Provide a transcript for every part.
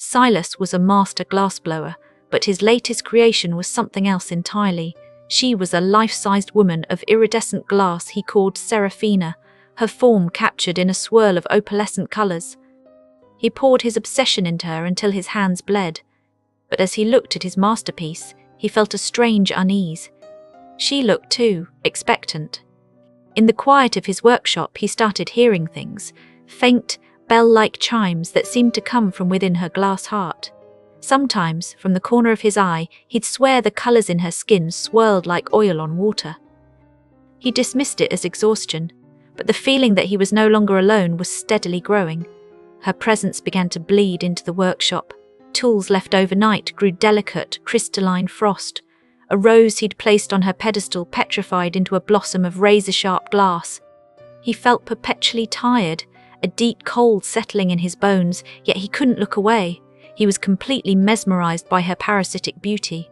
Silas was a master glassblower, but his latest creation was something else entirely. She was a life-sized woman of iridescent glass he called Seraphina, her form captured in a swirl of opalescent colours. He poured his obsession into her until his hands bled, but as he looked at his masterpiece, he felt a strange unease. She looked too, expectant. In the quiet of his workshop, he started hearing things, faint, bell-like chimes that seemed to come from within her glass heart. Sometimes, from the corner of his eye, he'd swear the colours in her skin swirled like oil on water. He dismissed it as exhaustion, but the feeling that he was no longer alone was steadily growing. Her presence began to bleed into the workshop. Tools left overnight grew delicate, crystalline frost. A rose he'd placed on her pedestal petrified into a blossom of razor-sharp glass. He felt perpetually tired, a deep cold settling in his bones, yet he couldn't look away. He was completely mesmerized by her parasitic beauty.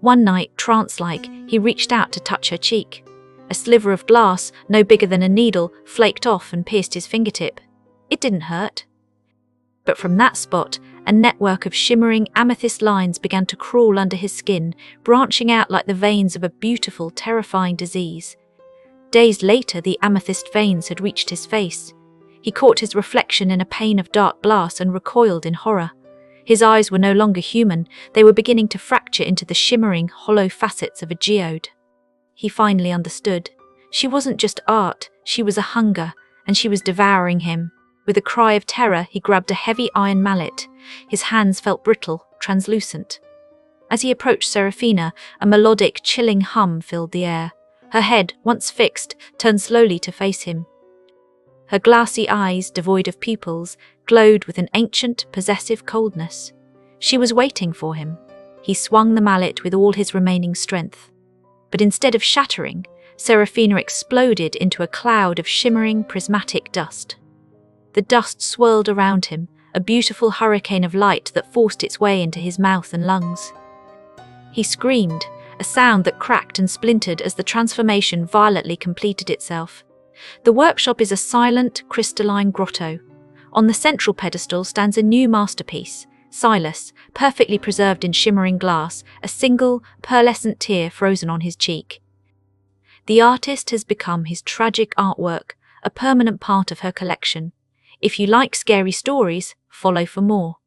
One night, trance-like, he reached out to touch her cheek. A sliver of glass, no bigger than a needle, flaked off and pierced his fingertip. It didn't hurt. But from that spot, a network of shimmering amethyst lines began to crawl under his skin, branching out like the veins of a beautiful, terrifying disease. Days later, the amethyst veins had reached his face. He caught his reflection in a pane of dark glass and recoiled in horror. His eyes were no longer human, they were beginning to fracture into the shimmering, hollow facets of a geode. He finally understood. She wasn't just art, she was a hunger, and she was devouring him. With a cry of terror, he grabbed a heavy iron mallet. His hands felt brittle, translucent. As he approached Seraphina, a melodic, chilling hum filled the air. Her head, once fixed, turned slowly to face him. Her glassy eyes, devoid of pupils, glowed with an ancient, possessive coldness. She was waiting for him. He swung the mallet with all his remaining strength. But instead of shattering, Seraphina exploded into a cloud of shimmering, prismatic dust. The dust swirled around him, a beautiful hurricane of light that forced its way into his mouth and lungs. He screamed, a sound that cracked and splintered as the transformation violently completed itself. The workshop is a silent, crystalline grotto. On the central pedestal stands a new masterpiece, Silas, perfectly preserved in shimmering glass, a single, pearlescent tear frozen on his cheek. The artist has become his tragic artwork, a permanent part of her collection. If you like scary stories, follow for more.